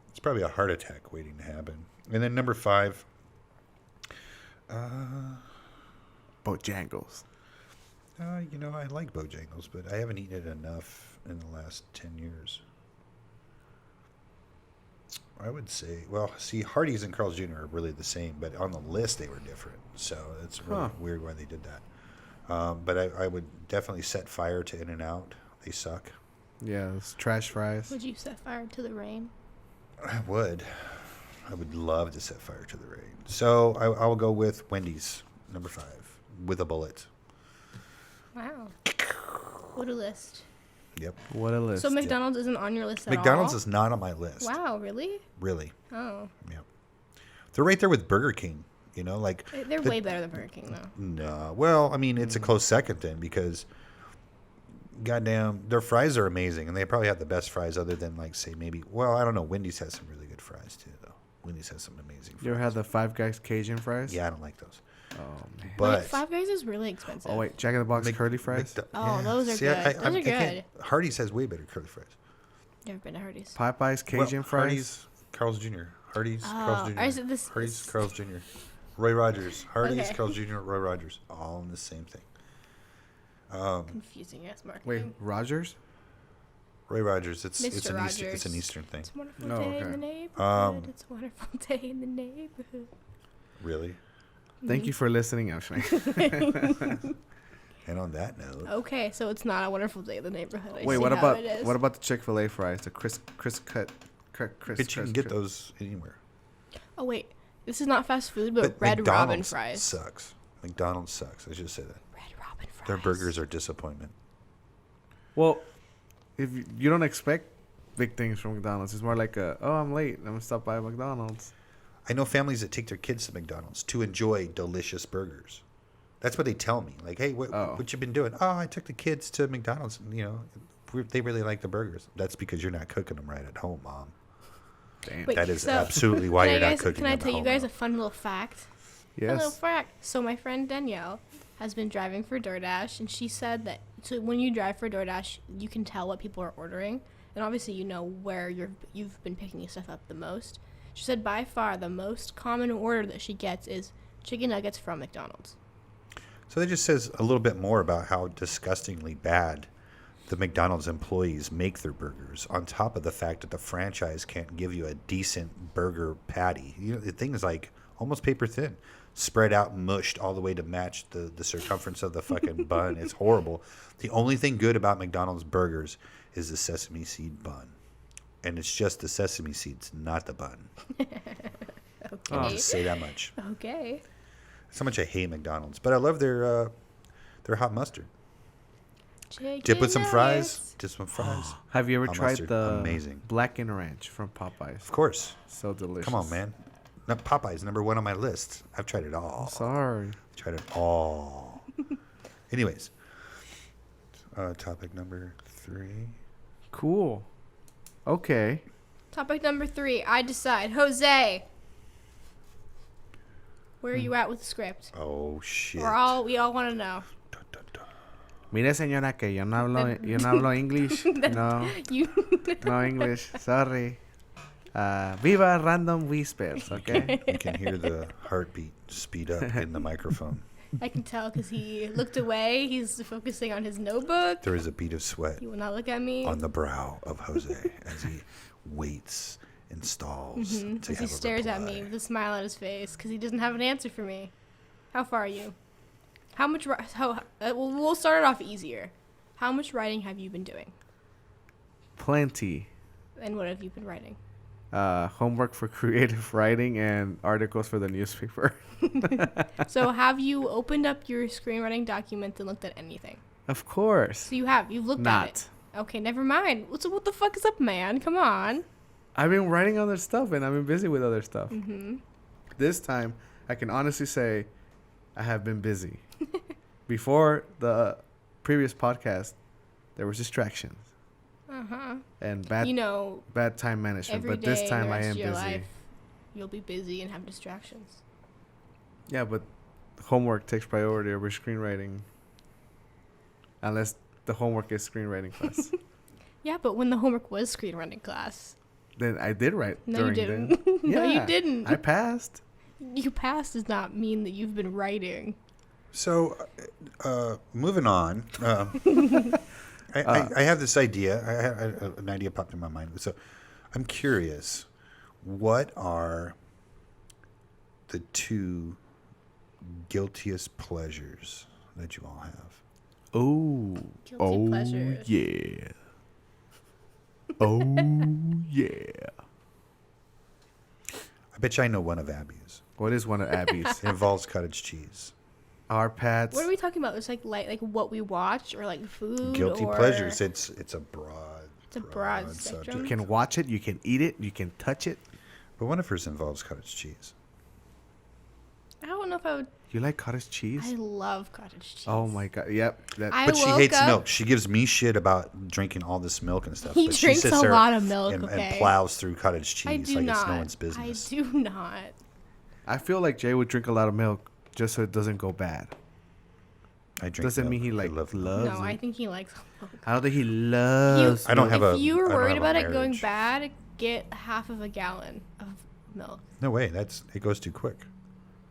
It's probably a heart attack waiting to happen. And then number 5, Bojangles. I like Bojangles, but I haven't eaten it enough in the last 10 years. I would say, Hardee's and Carl's Jr. are really the same, but on the list they were different. So it's really weird why they did that. But I would definitely set fire to In-N-Out. They suck. Yeah, it's trash fries. Would you set fire to the rain? I would. I would love to set fire to the rain. So I will go with Wendy's, number 5, with a bullet. Wow. What a list. Yep. What a list. So McDonald's isn't on your list at McDonald's all? is not on my list. Wow, really? Really. Oh. Yeah. They're right there with Burger King. They're way better than Burger King, though. No. Well, I mean, it's a close second then because, goddamn, their fries are amazing. And they probably have the best fries other than, I don't know. Wendy's has some really good fries, too, though. Wendy's has some amazing fries. You ever had the Five Guys Cajun fries? Yeah, I don't like those. Oh, man. But Five Guys is really expensive. Oh, wait. Jack in the Box curly fries? Oh, those are good. Those are good. Hardee's has way better curly fries. Never been to Hardee's. Popeyes Cajun fries. Hardee's, Carl's Jr. Hardee's, Carl's Jr. or is it this- Hardee's, Carl's Jr. Roy Rogers. Hardee's, Okay. Carl's Jr., Roy Rogers. All in the same thing. Confusing ass marketing. Wait, Rogers? Roy Rogers. It's Mr. an Eastern. Rogers. It's an Eastern thing. It's a wonderful No, day in okay. the neighborhood. It's a wonderful day in the neighborhood. Really? Thank you for listening, actually. And on that note, Okay, so it's not a wonderful day in the neighborhood. I Wait, see what how about it is. what about the Chick-fil-A fries? The crisp cut. but you can get those anywhere. Oh wait, this is not fast food, but Red Robin McDonald's fries. sucks. McDonald's sucks. I should say that. Red Robin fries. Their burgers are disappointment. Well, if you don't expect big things from McDonald's, it's more like I'm late. I'm gonna stop by McDonald's. I know families that take their kids to McDonald's to enjoy delicious burgers. That's what they tell me. Like, hey, what you been doing? Oh, I took the kids to McDonald's. You know, they really like the burgers. That's because you're not cooking them right at home, Mom. Damn. Wait, That is so- absolutely why Can I you're not guys- cooking Can I them tell at you home. guys a fun little fact? Fun little Yes. fact. So my friend Danielle has been driving for DoorDash, and she said that so when you drive for DoorDash, you can tell what people are ordering, and obviously you know where you've been picking stuff up the most. She said by far the most common order that she gets is chicken nuggets from McDonald's. So that just says a little bit more about how disgustingly bad the McDonald's employees make their burgers, on top of the fact that the franchise can't give you a decent burger patty. You know, the thing is like almost paper thin, spread out, mushed all the way to match the circumference of the fucking bun. It's horrible. The only thing good about McDonald's burgers is the sesame seed bun. And it's just the sesame seeds, not the bun. I'll Okay. just say that much. Okay. That's how much I hate McDonald's. But I love their hot mustard. Chicken Dip with some fries. nuggets. Dip some fries. Have you ever Hot tried mustard, the amazing. blackened ranch from Popeyes? Of course. So delicious. Come on, man. Now, Popeye's number 1 on my list. I've tried it all. Sorry. Tried it all. Anyways. Topic number 3. Cool. Okay. Topic number 3. I decide. Jose. Where are you at with the script? Oh, shit. We all want to know. Dun, dun, dun. Mire, señora, que yo no hablo English. No, You. no English. Sorry. Viva Random Whispers, okay? You can hear the heartbeat speed up in the microphone. I can tell because he looked away. He's focusing on his notebook. There is a bead of sweat He will not look at me. on the brow of Jose as he waits and stalls to As he have a stares at me reply. with a smile on his face because he doesn't have an answer for me. How far are you? How much? We'll start it off easier. How much writing have you been doing? Plenty. And what have you been writing? Homework for creative writing and articles for the newspaper. So have you opened up your screenwriting document and looked at anything? Of course. So you have. You've looked at it. Not. Okay, never mind. So what the fuck is up, man? Come on. I've been writing other stuff and I've been busy with other stuff. Mm-hmm. This time, I can honestly say I have been busy. Before the previous podcast, there was distractions Uh-huh. and bad time management. Every But day this time the I rest am of your busy. life, you'll be busy and have distractions. Yeah, but homework takes priority over screenwriting. Unless the homework is screenwriting class. Yeah, but when the homework was screenwriting class, Then I did write no, you during didn't. then. No, you Yeah, didn't. I passed. You passed does not mean that you've been writing. So, moving on. I have this idea. An idea popped in my mind. So, I'm curious. What are the 2 guiltiest pleasures that you all have? Oh. Guilty pleasures. Yeah. Oh, yeah. I bet you I know one of Abby's. What is one of Abby's? It involves cottage cheese. Our Pats. What are we talking about? It's like what we watch or like food. Guilty or pleasures. It's a broad. It's a broad spectrum. You can watch it. You can eat it. You can touch it. But one of hers involves cottage cheese. I don't know if I would. You like cottage cheese? I love cottage cheese. Oh my god. Yep. But she woke hates up- milk. She gives me shit about drinking all this milk and stuff. He but drinks she sits a there lot of milk, and okay? plows through cottage cheese I do like not. it's no one's business. I do not. I feel like Jay would drink a lot of milk just so it doesn't go bad. I drink Doesn't milk. mean he I like love milk. loves No, I it. think he likes milk. I don't think he loves. I don't have if a- you I were don't worried have a about it going marriage. bad, get half of a gallon of milk. No way. It goes too quick.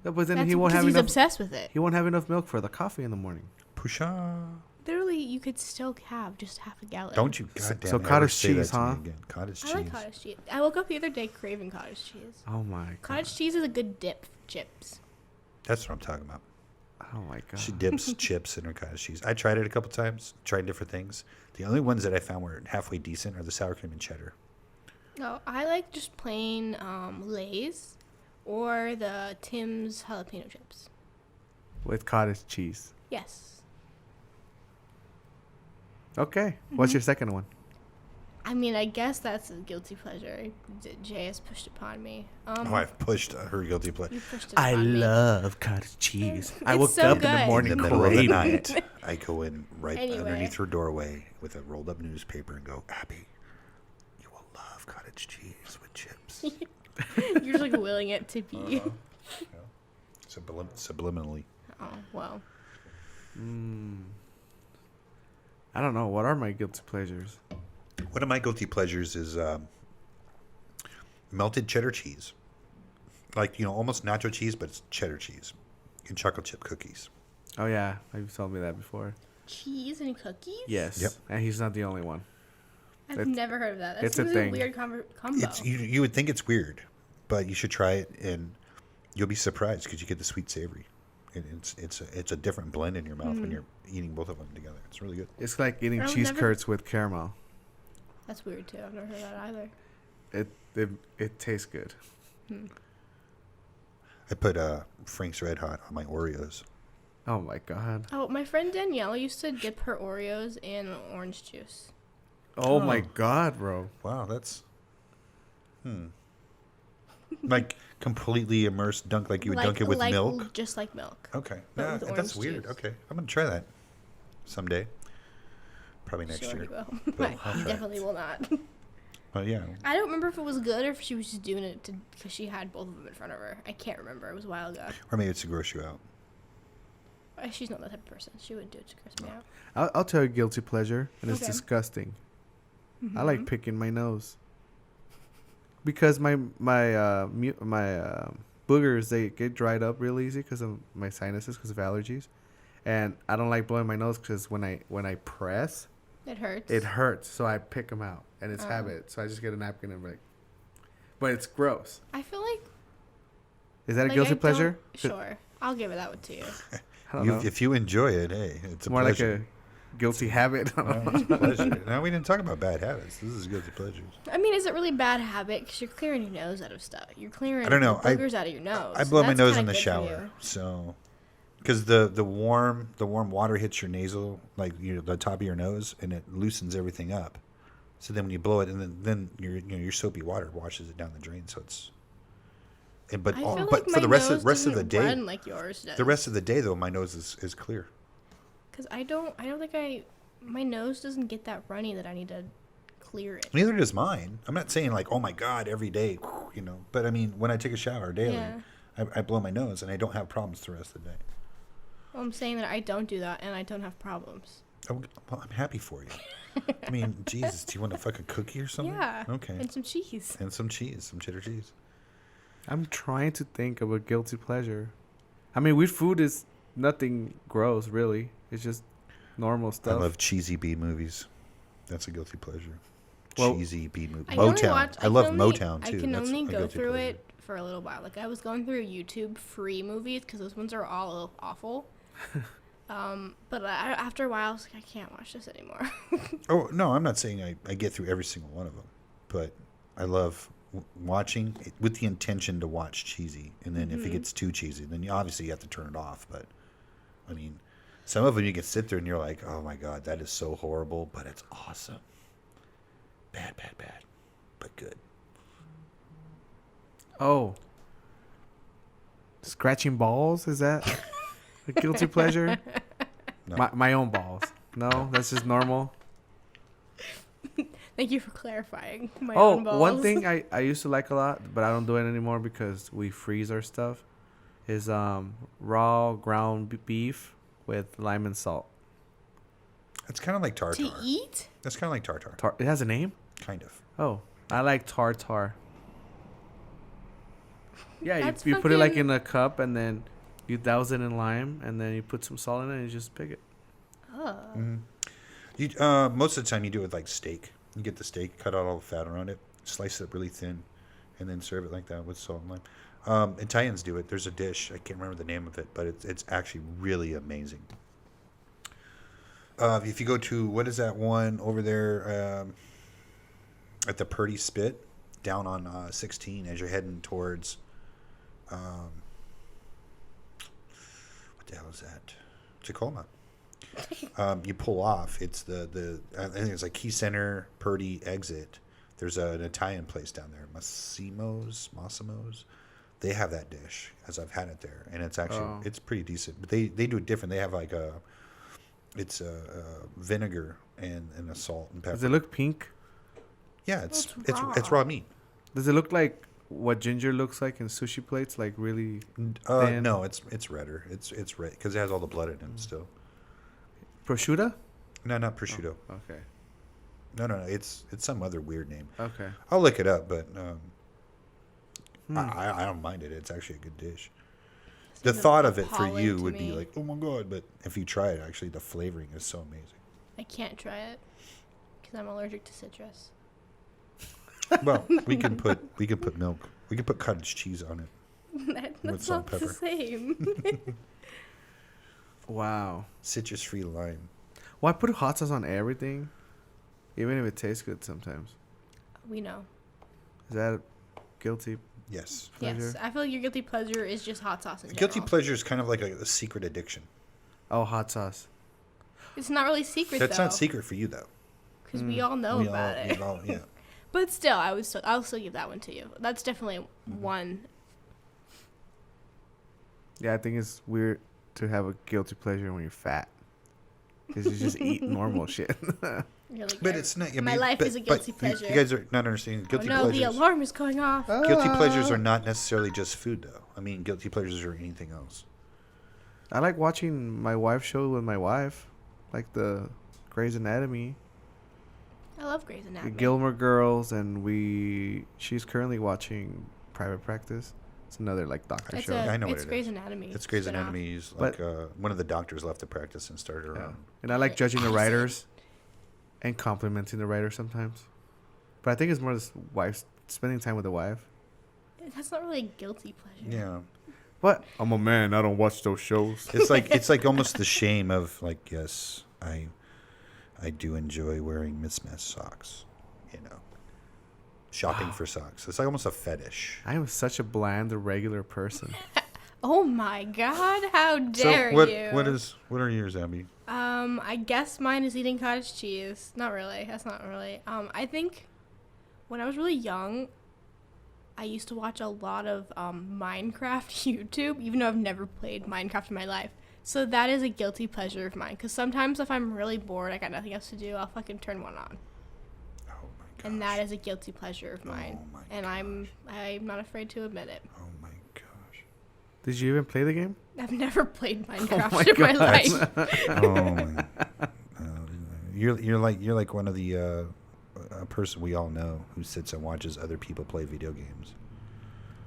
No, but then That's he won't because have he's enough. obsessed with it. He won't have enough milk for the coffee in the morning. Pusha. Literally, you could still have just half a gallon. Don't you So- goddamn so ever cottage say cheese, that to me huh? again. Cottage I cheese. like cottage cheese. I woke up the other day craving cottage cheese. Oh my god. Cottage cheese is a good dip for chips. That's what I'm talking about. Oh my god. She dips chips in her cottage cheese. I tried it a couple times. Tried different things. The only ones that I found were halfway decent are the sour cream and cheddar. No, I like just plain Lay's or the Tim's jalapeno chips. With cottage cheese. Yes. Okay. What's your second one? I mean, I guess that's a guilty pleasure. Jay has pushed upon me. I've pushed her guilty pleasure. You pushed it I upon me. love cottage cheese. I It's woke so up in the good. In morning the middle of the craving. night, I go in right Anyway. underneath her doorway with a rolled up newspaper and go, Abby, you will love cottage cheese with chips. You're just like willing it to be. Subliminally. Oh, well. I don't know. What are my guilty pleasures? One of my guilty pleasures is melted cheddar cheese. Like, almost nacho cheese, but it's cheddar cheese. And chocolate chip cookies. Oh yeah, you've told me that before. Cheese and cookies? Yes. Yep. And he's not the only one. I've It's- never heard of that. That it's a seems like thing. a weird combo. It's you would think it's weird, but you should try it, and you'll be surprised because you get the sweet savory. And it's a different blend in your mouth when you're eating both of them together. It's really good. It's like eating I've cheese never- curds with caramel. That's weird, too. I've never heard that either. It tastes good. I put Frank's Red Hot on my Oreos. Oh my god. Oh, my friend Danielle used to dip her Oreos in orange juice. Oh my god, bro. Wow, that's like completely immersed dunk like you would dunk it with milk. Just like milk. Okay, but nah, with that's orange weird. juice. Okay, I'm gonna try that someday. Probably next Sure year. you will. But I I'll try it. definitely will not. But yeah, I don't remember if it was good or if she was just doing it because she had both of them in front of her. I can't remember. It was a while ago. or maybe it's to gross you out. She's not that type of person. She wouldn't do it to gross me out. I'll tell you a guilty pleasure, and it's Okay. disgusting. I like picking my nose because my boogers, they get dried up real easy because of my sinuses, because of allergies, and I don't like blowing my nose because when I press, It hurts. it hurts. So I pick them out, and it's habit. So I just get a napkin and but it's gross. I feel like. Is that a like, guilty I don't- pleasure? Sure. I'll give it that one to you. I don't know. If you enjoy it, hey, it's a More pleasure. like a guilty habit. It's a pleasure. Now we didn't talk about bad habits. This is guilty pleasures. I mean, is it really bad habit? Because you're clearing your nose out of stuff. You're clearing I don't know. the boogers out of your nose. I blow my That's nose kinda in the good for shower, you. so because the warm water hits your nasal, like the top of your nose, and it loosens everything up. So then when you blow it, and then your soapy water washes it down the drain. So it's, but I feel but like for my the rest nose of the doesn't day, run like yours does. the rest of the day though, my nose is clear. Because I don't think my nose doesn't get that runny that I need to clear it. Neither does mine. I'm not saying like, oh my god, every day, But I mean, when I take a shower daily, Yeah. I blow my nose, and I don't have problems the rest of the day. Well, I'm saying that I don't do that and I don't have problems. Oh, well, I'm happy for you. I mean, Jesus, do you want a fucking cookie or something? Yeah. Okay. And some cheese. And some cheese, some cheddar cheese. I'm trying to think of a guilty pleasure. I mean, weird food is nothing gross, really. It's just normal stuff. I love cheesy B movies. That's a guilty pleasure. Well- Cheesy B movie. I can only Motown. watch- I love can only- Motown too. I can That's only a go guilty through pleasure. it for a little while. Like I was going through YouTube free movies because those ones are all awful. But after a while, I was like, I can't watch this anymore. Oh no, I'm not saying I get through every single one of them, but I love watching it with the intention to watch cheesy, and then if it gets too cheesy, then you obviously have to turn it off. But I mean, some of them you can sit there and you're like, oh my god, that is so horrible, but it's awesome. Bad, but good. Oh. Scratching balls? Is that a guilty pleasure? No. My own balls. No, that's just normal. Thank you for clarifying. My Oh, own balls. one thing I used to like a lot, but I don't do it anymore because we freeze our stuff, is raw ground beef with lime and salt. It's kind of like tartar. To eat? That's kind of like tartar. It has a name? Kind of. Oh, I like tartar. Yeah, That's you put it like fucking- in a cup and then you douse it in lime and then you put some salt in it and you just pick it. Oh. You most of the time you do it with like steak. You get the steak, cut out all the fat around it, slice it really thin, and then serve it like that with salt and lime. Italians do it. There's a dish, I can't remember the name of it, but it's actually really amazing. If you go to, what is that one over there at the Purdy Spit down on 16 as you're heading towards what the hell is that? Tacoma. You pull off. It's the I think it's like Key Center Purdy exit. There's an Italian place down there, Massimo's. They have that dish, as I've had it there, and it's actually it's pretty decent. But they do it different. They have like it's a vinegar and a salt and pepper. Does it look pink? Yeah, It's it's raw meat. Does it look like what ginger looks like in sushi plates? Like really thin? No, it's redder. It's red because it has all the blood in it still. Prosciutto? No, not prosciutto. Okay. No. It's some other weird name. Okay. I'll look it up, but I don't mind it. It's actually a good dish. The thought of it for appalling you to would be me. like, oh my god! But if you try it, actually, the flavoring is so amazing. I can't try it because I'm allergic to citrus. Well, we can put milk. We can put cottage cheese on it. That's salt not and the same. Wow. Citrus-free lime. Well, I put hot sauce on everything, even if it tastes good sometimes. We know. Is that guilty? Yes. Yes, Pleasure? I feel like your guilty pleasure is just hot sauce in general. Guilty pleasure is kind of like a secret addiction. Oh, hot sauce. It's not really secret That's though. not secret for you though. Because we all know about it. Yeah. But still, I'll still give that one to you. That's definitely one. Yeah, I think it's weird to have a guilty pleasure when you're fat. Because you just eat normal shit. You're like, But it's not. I My mean, life but- is a guilty but you- pleasure. You guys are not understanding. oh Guilty no, the pleasures. alarm is going off. Guilty pleasures are not necessarily just food, though. I mean, guilty pleasures are anything else. I like watching my wife's show with my wife. Like the Grey's Anatomy. I love Grey's The Anatomy. Gilmore Girls. And she's currently watching Private Practice. It's another like doctor It's show. I know what it's it Grey's is. Anatomy. It's Grey's spin-off. Anatomy's But- like one of the doctors left the practice and started her Yeah. own. And I like judging the Opposite. writers and complimenting the writer sometimes. But I think it's more this wife spending time with the wife. That's not really a guilty pleasure. Yeah, What? I'm a man. I don't watch those shows. it's like almost the shame of like, yes, I do enjoy wearing mismatched socks. You know, shopping for socks. It's like almost a fetish. I am such a bland, regular person. Oh my God! How dare so you? what are yours, Abby? I guess mine is eating cottage cheese. Not really. That's not really. I think when I was really young, I used to watch a lot of Minecraft YouTube, even though I've never played Minecraft in my life. So that is a guilty pleasure of mine. Because sometimes if I'm really bored, I got nothing else to do, I'll fucking turn one on. Oh my gosh. And that is a guilty pleasure of mine. Oh my and I'm not afraid to admit it. Oh my gosh. Did you even play the game? I've never played Minecraft my in my God. life. Oh my. You're like one of the a person we all know who sits and watches other people play video games.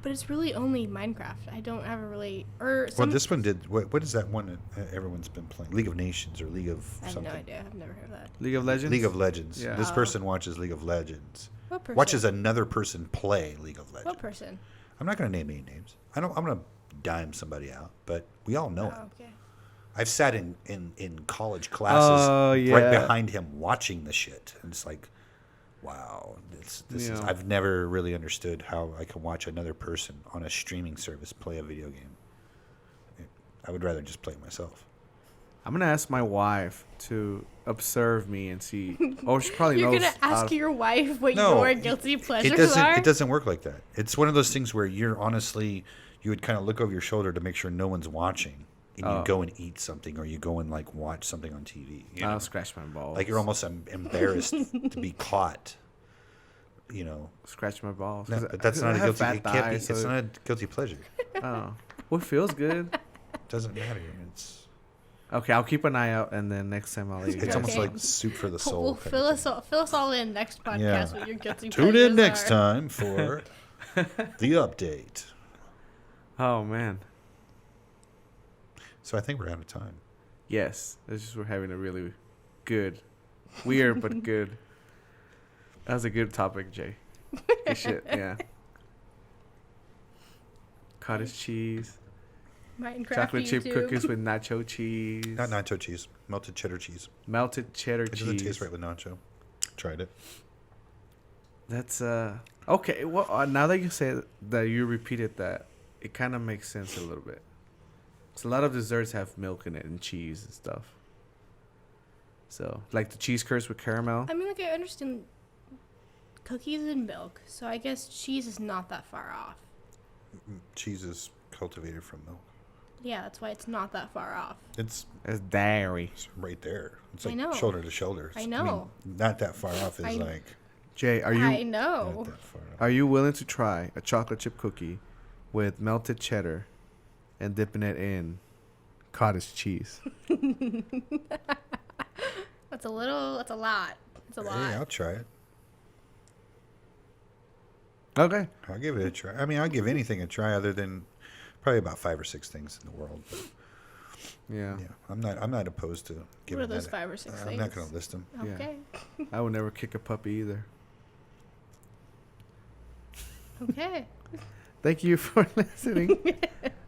But it's really only Minecraft. I don't ever really Well, this one did. What is that one that everyone's been playing? League of Nations or League of I have something? no idea. I've never heard of that. League of Legends? League of Legends. Yeah. This Oh. person watches League of Legends. What person? Watches another person play League of Legends. What person? I'm not going to name any names. I'm going to dime somebody out, but we all know Oh, him. okay. I've sat in college classes right yeah. behind him watching the shit, and it's like, wow, this is. Yeah. I've never really understood how I can watch another person on a streaming service play a video game. I would rather just play it myself. I'm going to ask my wife to observe me and see. Oh, she probably You're knows. gonna ask your wife what No, your guilty pleasures It are? doesn't work like that. It's one of those things where you would kind of look over your shoulder to make sure no one's watching, and you go and eat something, or you go and like watch something on TV. You know? I'll scratch my balls. Like you're almost embarrassed to be caught. You know, Scratch my balls. no, 'Cause but that's I not a have guilty. fat It can't be. thighs, so It's not a guilty pleasure. Oh. What feels good? Doesn't matter. It's Okay, I'll keep an eye out, and then next time I'll let you It's guys almost Okay. like soup for the soul. Well, kind fill of us thing. all, fill us all in next podcast Yeah. with your guilty Tune in pleasures next are. time for the update. Oh man, So I think we're out of time. yes. It's just we're having a really good, weird but good. That was a good topic, Jay. Good shit, yeah. Cottage cheese, Minecraft chocolate chip YouTube. cookies with nacho cheese, Not nacho cheese, melted cheddar cheese. melted cheddar It doesn't cheese. taste right with nacho. Tried it. That's okay. Well, now that you say that, you repeated that, it kind of makes sense a little bit. So a lot of desserts have milk in it and cheese and stuff. So like the cheese curds with caramel. I mean, like, I understand cookies and milk, so I guess cheese is not that far off. Cheese is cultivated from milk. Yeah, that's why it's not that far off. It's It's dairy. right there. It's I like know. shoulder to shoulder. I know. Not that far off is I- like Jay, are I you know. not that far off. are you willing to try a chocolate chip cookie with melted cheddar and dipping it in cottage cheese? That's a little. That's a lot. That's a lot. Hey, I'll try it. Okay. I'll give it a try. I mean, I'll give anything a try other than probably about 5 or 6 things in the world. But Yeah. yeah, I'm not opposed to giving What are those that. 5 or 6 I'm things? not going to list them. Yeah. Okay. I would never kick a puppy either. Okay. Thank you for listening.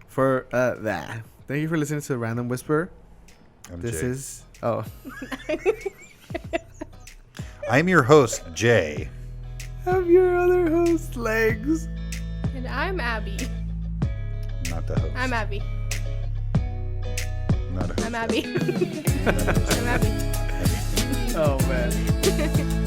Thank you for listening to Random Whisper. I'm This Jay. is I'm your host, Jay. I'm your other host, Legs. And I'm Abby. Not the host. I'm Abby. Not a host. I'm Abby. Not a host. I'm Abby. Oh man.